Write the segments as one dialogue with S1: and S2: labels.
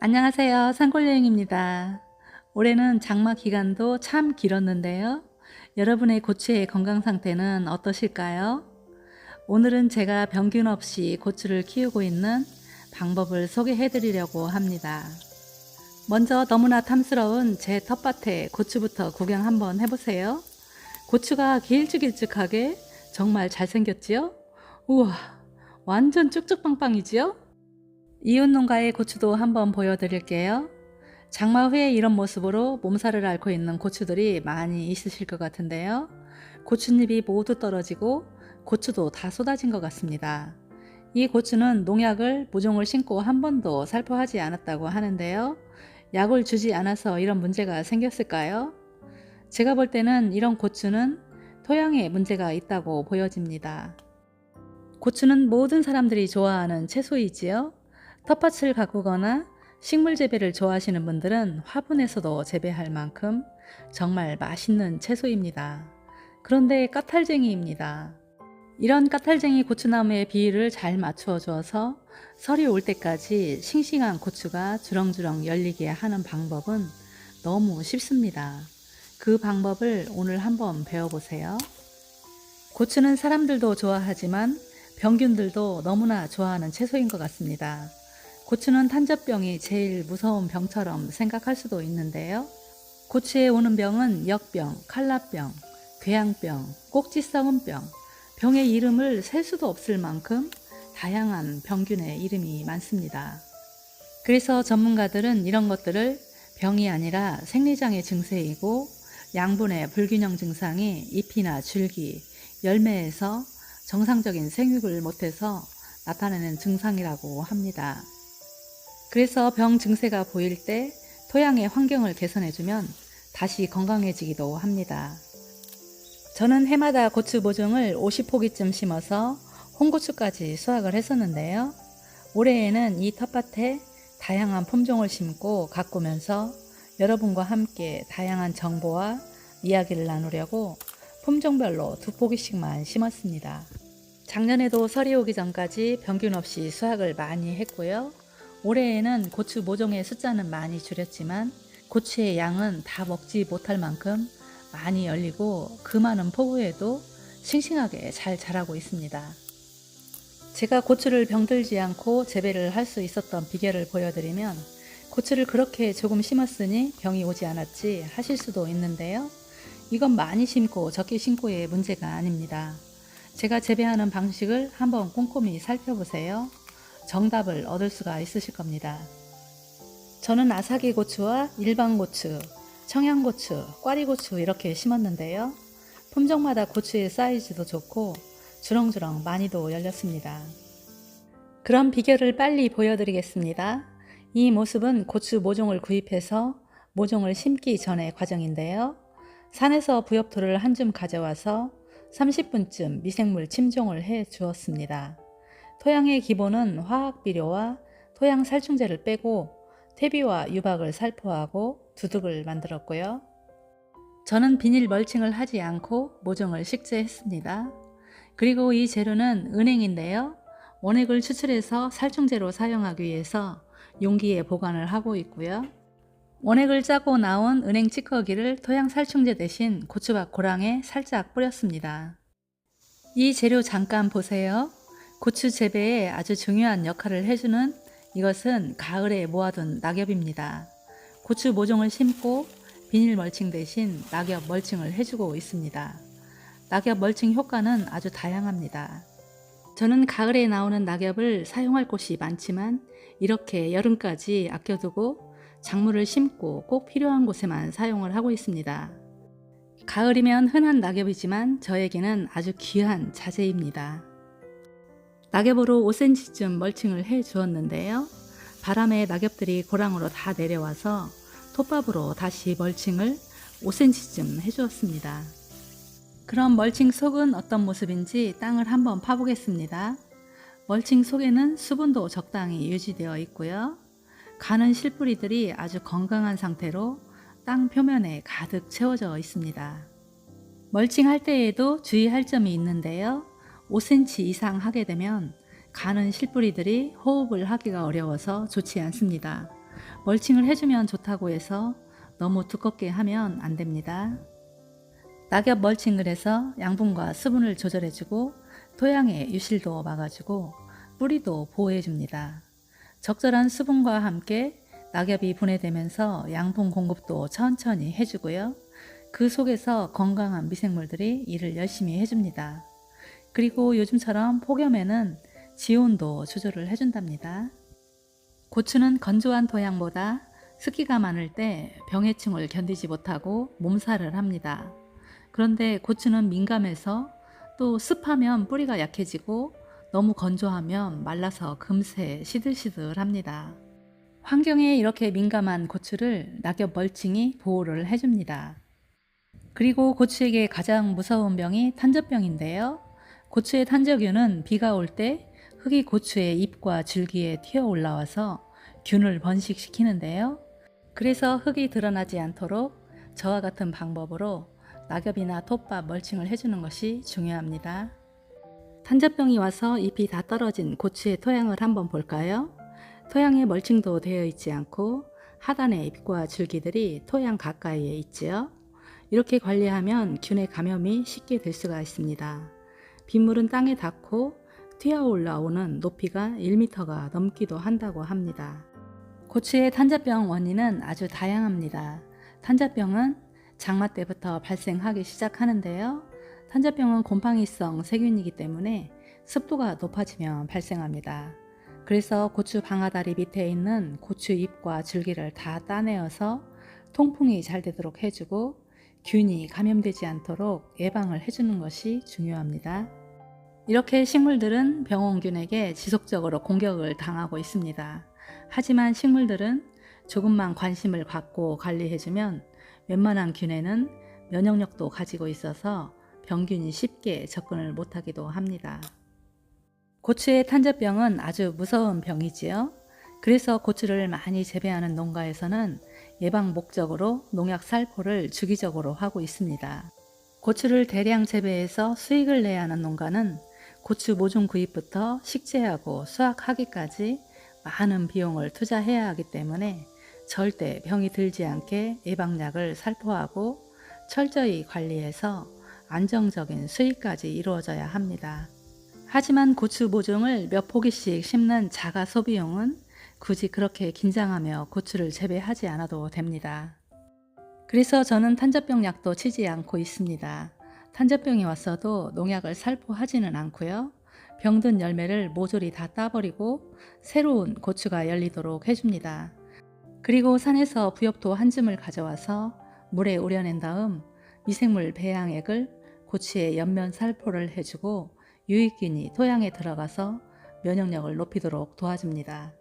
S1: 안녕하세요. 산골여행입니다. 올해는 장마 기간도 참 길었는데요. 여러분의 고추의 건강 상태는 어떠실까요? 오늘은 제가 병균 없이 고추를 키우고 있는 방법을 소개해 드리려고 합니다. 먼저 너무나 탐스러운 제 텃밭의 고추부터 구경 한번 해보세요. 고추가 길쭉길쭉하게 정말 잘생겼지요? 우와, 완전 쭉쭉빵빵이지요? 이웃 농가의 고추도 한번 보여드릴게요. 장마 후에 이런 모습으로 몸살을 앓고 있는 고추들이 많이 있으실 것 같은데요. 고추잎이 모두 떨어지고 고추도 다 쏟아진 것 같습니다. 이 고추는 농약을 모종을 심고 한 번도 살포하지 않았다고 하는데요. 약을 주지 않아서 이런 문제가 생겼을까요? 제가 볼 때는 이런 고추는 토양에 문제가 있다고 보여집니다. 고추는 모든 사람들이 좋아하는 채소이지요. 텃밭을 가꾸거나 식물 재배를 좋아하시는 분들은 화분에서도 재배할 만큼 정말 맛있는 채소입니다. 그런데 까탈쟁이입니다. 이런 까탈쟁이 고추나무의 비율을 잘 맞추어 주어서 설이 올 때까지 싱싱한 고추가 주렁주렁 열리게 하는 방법은 너무 쉽습니다. 그 방법을 오늘 한번 배워보세요. 고추는 사람들도 좋아하지만 병균들도 너무나 좋아하는 채소인 것 같습니다. 고추는 탄저병이 제일 무서운 병처럼 생각할 수도 있는데요. 고추에 오는 병은 역병, 칼라병, 궤양병, 꼭지 썩은병, 병의 이름을 셀 수도 없을 만큼 다양한 병균의 이름이 많습니다. 그래서 전문가들은 이런 것들을 병이 아니라 생리장애 증세이고 양분의 불균형 증상이 잎이나 줄기, 열매에서 정상적인 생육을 못해서 나타내는 증상이라고 합니다. 그래서 병 증세가 보일 때 토양의 환경을 개선해주면 다시 건강해지기도 합니다. 저는 해마다 고추 모종을 50포기쯤 심어서 홍고추까지 수확을 했었는데요. 올해에는 이 텃밭에 다양한 품종을 심고 가꾸면서 여러분과 함께 다양한 정보와 이야기를 나누려고 품종별로 2포기씩만 심었습니다. 작년에도 설이 오기 전까지 병균 없이 수확을 많이 했고요. 올해에는 고추 모종의 숫자는 많이 줄였지만 고추의 양은 다 먹지 못할 만큼 많이 열리고 그 많은 폭우에도 싱싱하게 잘 자라고 있습니다. 제가 고추를 병들지 않고 재배를 할 수 있었던 비결을 보여드리면 고추를 그렇게 조금 심었으니 병이 오지 않았지 하실 수도 있는데요. 이건 많이 심고 적게 심고의 문제가 아닙니다. 제가 재배하는 방식을 한번 꼼꼼히 살펴보세요. 정답을 얻을 수가 있으실 겁니다. 저는 아사기 고추와 일반 고추, 청양고추, 꽈리고추 이렇게 심었는데요. 품종마다 고추의 사이즈도 좋고 주렁주렁 많이도 열렸습니다. 그럼 비결을 빨리 보여드리겠습니다. 이 모습은 고추 모종을 구입해서 모종을 심기 전의 과정인데요. 산에서 부엽토를 한 줌 가져와서 30분쯤 미생물 침종을 해 주었습니다. 토양의 기본은 화학비료와 토양 살충제를 빼고 퇴비와 유박을 살포하고 두둑을 만들었고요. 저는 비닐 멀칭을 하지 않고 모종을 식재했습니다. 그리고 이 재료는 은행인데요. 원액을 추출해서 살충제로 사용하기 위해서 용기에 보관을 하고 있고요. 원액을 짜고 나온 은행 찌꺼기를 토양 살충제 대신 고추밭 고랑에 살짝 뿌렸습니다. 이 재료 잠깐 보세요. 고추 재배에 아주 중요한 역할을 해주는 이것은 가을에 모아둔 낙엽입니다. 고추 모종을 심고 비닐 멀칭 대신 낙엽 멀칭을 해주고 있습니다. 낙엽 멀칭 효과는 아주 다양합니다. 저는 가을에 나오는 낙엽을 사용할 곳이 많지만 이렇게 여름까지 아껴두고 작물을 심고 꼭 필요한 곳에만 사용을 하고 있습니다. 가을이면 흔한 낙엽이지만 저에게는 아주 귀한 자재입니다. 낙엽으로 5cm쯤 멀칭을 해 주었는데요. 바람에 낙엽들이 고랑으로 다 내려와서 톱밥으로 다시 멀칭을 5cm쯤 해 주었습니다. 그럼 멀칭 속은 어떤 모습인지 땅을 한번 파보겠습니다. 멀칭 속에는 수분도 적당히 유지되어 있고요. 가는 실뿌리들이 아주 건강한 상태로 땅 표면에 가득 채워져 있습니다. 멀칭할 때에도 주의할 점이 있는데요. 5cm 이상 하게 되면 가는 실뿌리들이 호흡을 하기가 어려워서 좋지 않습니다. 멀칭을 해주면 좋다고 해서 너무 두껍게 하면 안 됩니다. 낙엽 멀칭을 해서 양분과 수분을 조절해주고 토양의 유실도 막아주고 뿌리도 보호해줍니다. 적절한 수분과 함께 낙엽이 분해되면서 양분 공급도 천천히 해주고요. 그 속에서 건강한 미생물들이 일을 열심히 해줍니다. 그리고 요즘처럼 폭염에는 지온도 조절을 해준답니다. 고추는 건조한 토양보다 습기가 많을 때 병해충을 견디지 못하고 몸살을 합니다. 그런데 고추는 민감해서 또 습하면 뿌리가 약해지고 너무 건조하면 말라서 금세 시들시들합니다. 환경에 이렇게 민감한 고추를 낙엽 멀칭이 보호를 해줍니다. 그리고 고추에게 가장 무서운 병이 탄저병인데요. 고추의 탄저균은 비가 올 때 흙이 고추의 잎과 줄기에 튀어 올라와서 균을 번식시키는데요. 그래서 흙이 드러나지 않도록 저와 같은 방법으로 낙엽이나 톱밥 멀칭을 해주는 것이 중요합니다. 탄저병이 와서 잎이 다 떨어진 고추의 토양을 한번 볼까요? 토양에 멀칭도 되어 있지 않고 하단의 잎과 줄기들이 토양 가까이에 있지요. 이렇게 관리하면 균의 감염이 쉽게 될 수가 있습니다. 빗물은 땅에 닿고 튀어 올라오는 높이가 1m가 넘기도 한다고 합니다. 고추의 탄저병 원인은 아주 다양합니다. 탄저병은 장마 때부터 발생하기 시작하는데요. 탄저병은 곰팡이성 세균이기 때문에 습도가 높아지면 발생합니다. 그래서 고추 방아다리 밑에 있는 고추 잎과 줄기를 다 따내어서 통풍이 잘 되도록 해주고 균이 감염되지 않도록 예방을 해주는 것이 중요합니다. 이렇게 식물들은 병원균에게 지속적으로 공격을 당하고 있습니다. 하지만 식물들은 조금만 관심을 갖고 관리해주면 웬만한 균에는 면역력도 가지고 있어서 병균이 쉽게 접근을 못하기도 합니다. 고추의 탄저병은 아주 무서운 병이지요. 그래서 고추를 많이 재배하는 농가에서는 예방 목적으로 농약 살포를 주기적으로 하고 있습니다. 고추를 대량 재배해서 수익을 내야 하는 농가는 고추 모종 구입부터 식재하고 수확하기까지 많은 비용을 투자해야 하기 때문에 절대 병이 들지 않게 예방약을 살포하고 철저히 관리해서 안정적인 수익까지 이루어져야 합니다. 하지만 고추 모종을 몇 포기씩 심는 자가 소비용은 굳이 그렇게 긴장하며 고추를 재배하지 않아도 됩니다. 그래서 저는 탄저병 약도 치지 않고 있습니다. 탄저병이 왔어도 농약을 살포하지는 않고요. 병든 열매를 모조리 다 따버리고 새로운 고추가 열리도록 해줍니다. 그리고 산에서 부엽토 한 줌을 가져와서 물에 우려낸 다음 미생물 배양액을 고추에 옆면 살포를 해주고 유익균이 토양에 들어가서 면역력을 높이도록 도와줍니다.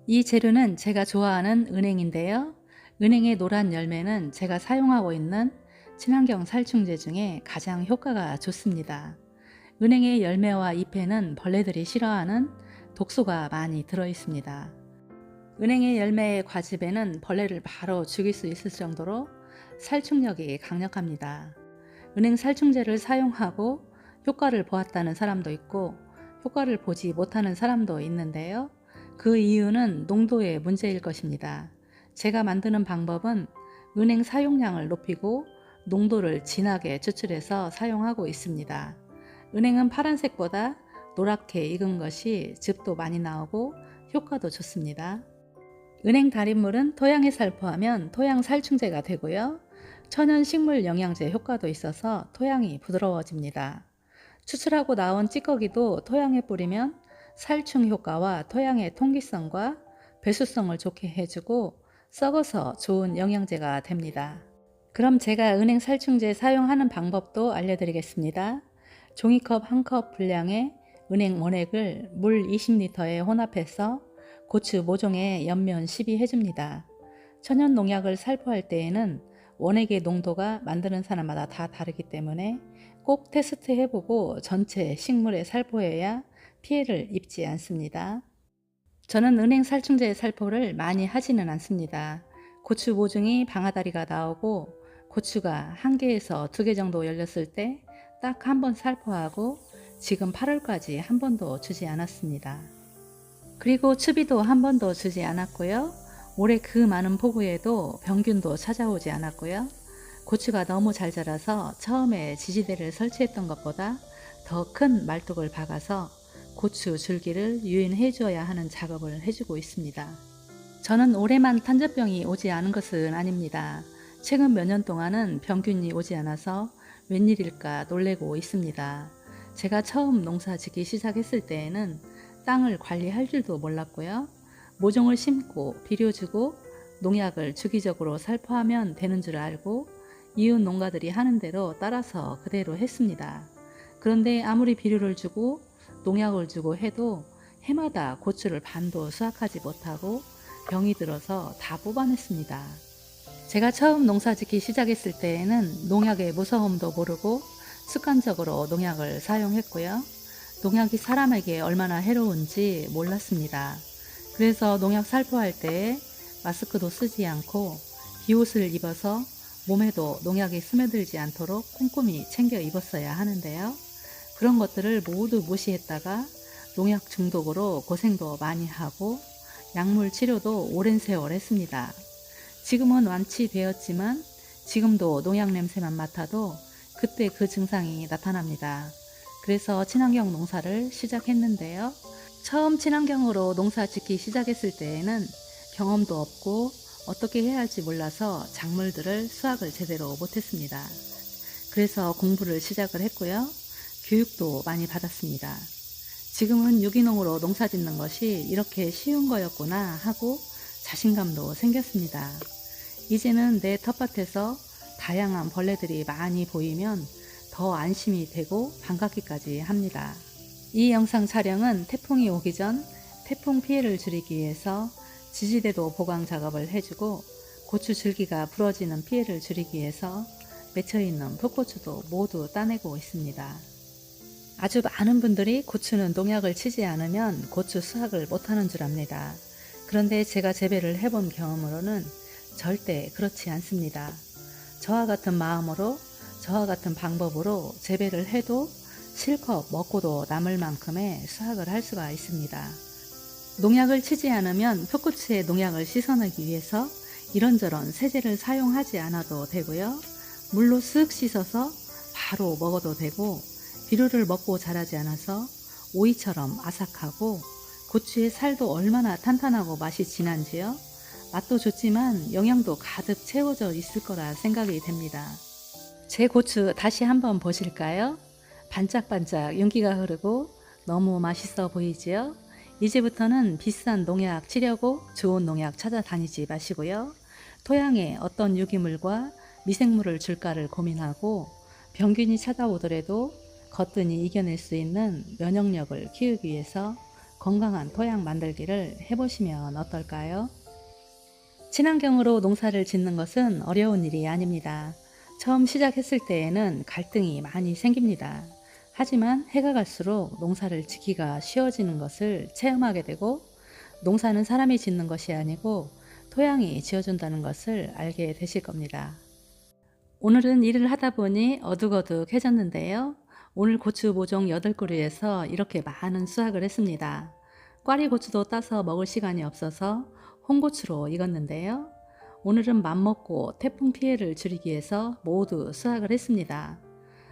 S1: 이 재료는 제가 좋아하는 은행인데요. 은행의 노란 열매는 제가 사용하고 있는 친환경 살충제 중에 가장 효과가 좋습니다. 은행의 열매와 잎에는 벌레들이 싫어하는 독소가 많이 들어 있습니다. 은행의 열매의 과즙에는 벌레를 바로 죽일 수 있을 정도로 살충력이 강력합니다. 은행 살충제를 사용하고 효과를 보았다는 사람도 있고 효과를 보지 못하는 사람도 있는데요. 그 이유는 농도의 문제일 것입니다. 제가 만드는 방법은 은행 사용량을 높이고 농도를 진하게 추출해서 사용하고 있습니다. 은행은 파란색보다 노랗게 익은 것이 즙도 많이 나오고 효과도 좋습니다. 은행 달인물은 토양에 살포하면 토양 살충제가 되고요. 천연 식물 영양제 효과도 있어서 토양이 부드러워집니다. 추출하고 나온 찌꺼기도 토양에 뿌리면 살충 효과와 토양의 통기성과 배수성을 좋게 해주고 썩어서 좋은 영양제가 됩니다. 그럼 제가 은행 살충제 사용하는 방법도 알려드리겠습니다. 종이컵 1컵 분량의 은행 원액을 물 20리터에 혼합해서 고추 모종에 옆면 시비해줍니다. 천연 농약을 살포할 때에는 원액의 농도가 만드는 사람마다 다 다르기 때문에 꼭 테스트해보고 전체 식물에 살포해야 피해를 입지 않습니다. 저는 은행 살충제 살포를 많이 하지는 않습니다. 고추 모종이 방아다리가 나오고 고추가 1개에서 2개 정도 열렸을 때 딱 한 번 살포하고 지금 8월까지 한 번도 주지 않았습니다. 그리고 추비도 한 번도 주지 않았고요. 올해 그 많은 폭우에도 병균도 찾아오지 않았고요. 고추가 너무 잘 자라서 처음에 지지대를 설치했던 것보다 더 큰 말뚝을 박아서 고추 줄기를 유인해 주어야 하는 작업을 해주고 있습니다. 저는 올해만 탄저병이 오지 않은 것은 아닙니다. 최근 몇 년 동안은 병균이 오지 않아서 웬일일까 놀래고 있습니다. 제가 처음 농사 짓기 시작했을 때에는 땅을 관리할 줄도 몰랐고요. 모종을 심고 비료 주고 농약을 주기적으로 살포하면 되는 줄 알고 이웃 농가들이 하는 대로 따라서 그대로 했습니다. 그런데 아무리 비료를 주고 농약을 주고 해도 해마다 고추를 반도 수확하지 못하고 병이 들어서 다 뽑아냈습니다. 제가 처음 농사 짓기 시작했을 때에는 농약의 무서움도 모르고 습관적으로 농약을 사용했고요. 농약이 사람에게 얼마나 해로운지 몰랐습니다. 그래서 농약 살포할 때 마스크도 쓰지 않고 비옷을 입어서 몸에도 농약이 스며들지 않도록 꼼꼼히 챙겨 입었어야 하는데요. 그런 것들을 모두 무시했다가 농약 중독으로 고생도 많이 하고 약물 치료도 오랜 세월 했습니다. 지금은 완치되었지만 지금도 농약 냄새만 맡아도 그때 그 증상이 나타납니다. 그래서 친환경 농사를 시작했는데요. 처음 친환경으로 농사 짓기 시작했을 때에는 경험도 없고 어떻게 해야 할지 몰라서 작물들을 수확을 제대로 못했습니다. 그래서 공부를 시작을 했고요. 교육도 많이 받았습니다. 지금은 유기농으로 농사 짓는 것이 이렇게 쉬운 거였구나 하고 자신감도 생겼습니다. 이제는 내 텃밭에서 다양한 벌레들이 많이 보이면 더 안심이 되고 반갑기까지 합니다. 이 영상 촬영은 태풍이 오기 전 태풍 피해를 줄이기 위해서 지지대도 보강 작업을 해주고 고추 줄기가 부러지는 피해를 줄이기 위해서 맺혀있는 풋고추도 모두 따내고 있습니다. 아주 많은 분들이 고추는 농약을 치지 않으면 고추 수확을 못하는 줄 압니다. 그런데 제가 재배를 해본 경험으로는 절대 그렇지 않습니다. 저와 같은 마음으로 저와 같은 방법으로 재배를 해도 실컷 먹고도 남을 만큼의 수확을 할 수가 있습니다. 농약을 치지 않으면 풋고추에 농약을 씻어내기 위해서 이런저런 세제를 사용하지 않아도 되고요. 물로 쓱 씻어서 바로 먹어도 되고 비료를 먹고 자라지 않아서 오이처럼 아삭하고 고추의 살도 얼마나 탄탄하고 맛이 진한지요. 맛도 좋지만 영양도 가득 채워져 있을 거라 생각이 됩니다. 제 고추 다시 한번 보실까요? 반짝반짝 윤기가 흐르고 너무 맛있어 보이지요? 이제부터는 비싼 농약 치려고 좋은 농약 찾아다니지 마시고요. 토양에 어떤 유기물과 미생물을 줄까를 고민하고 병균이 찾아오더라도 거뜬히 이겨낼 수 있는 면역력을 키우기 위해서 건강한 토양 만들기를 해보시면 어떨까요? 친환경으로 농사를 짓는 것은 어려운 일이 아닙니다. 처음 시작했을 때에는 갈등이 많이 생깁니다. 하지만 해가 갈수록 농사를 짓기가 쉬워지는 것을 체험하게 되고 농사는 사람이 짓는 것이 아니고 토양이 지어준다는 것을 알게 되실 겁니다. 오늘은 일을 하다 보니 어둑어둑해졌는데요. 오늘 고추 모종 8그루에서 이렇게 많은 수확을 했습니다. 꽈리고추도 따서 먹을 시간이 없어서 홍고추로 익었는데요. 오늘은 맘먹고 태풍 피해를 줄이기 위해서 모두 수확을 했습니다.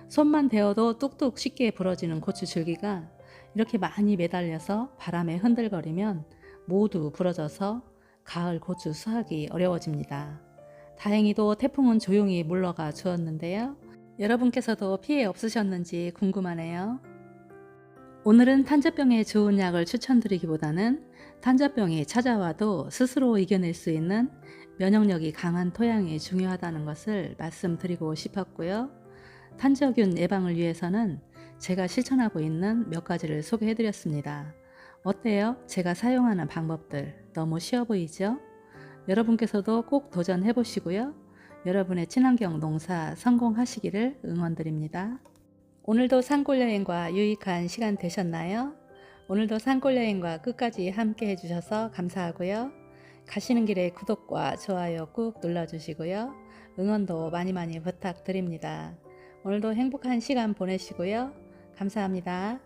S1: 손만 대어도 뚝뚝 쉽게 부러지는 고추 줄기가 이렇게 많이 매달려서 바람에 흔들거리면 모두 부러져서 가을 고추 수확이 어려워집니다. 다행히도 태풍은 조용히 물러가 주었는데요. 여러분께서도 피해 없으셨는지 궁금하네요. 오늘은 탄저병에 좋은 약을 추천드리기보다는 탄저병이 찾아와도 스스로 이겨낼 수 있는 면역력이 강한 토양이 중요하다는 것을 말씀드리고 싶었고요. 탄저균 예방을 위해서는 제가 실천하고 있는 몇 가지를 소개해 드렸습니다. 어때요? 제가 사용하는 방법들 너무 쉬워 보이죠? 여러분께서도 꼭 도전해 보시고요. 여러분의 친환경 농사 성공하시기를 응원드립니다. 오늘도 산골여행과 유익한 시간 되셨나요? 오늘도 산골여행과 끝까지 함께 해주셔서 감사하고요. 가시는 길에 구독과 좋아요 꾹 눌러주시고요. 응원도 많이 많이 부탁드립니다. 오늘도 행복한 시간 보내시고요. 감사합니다.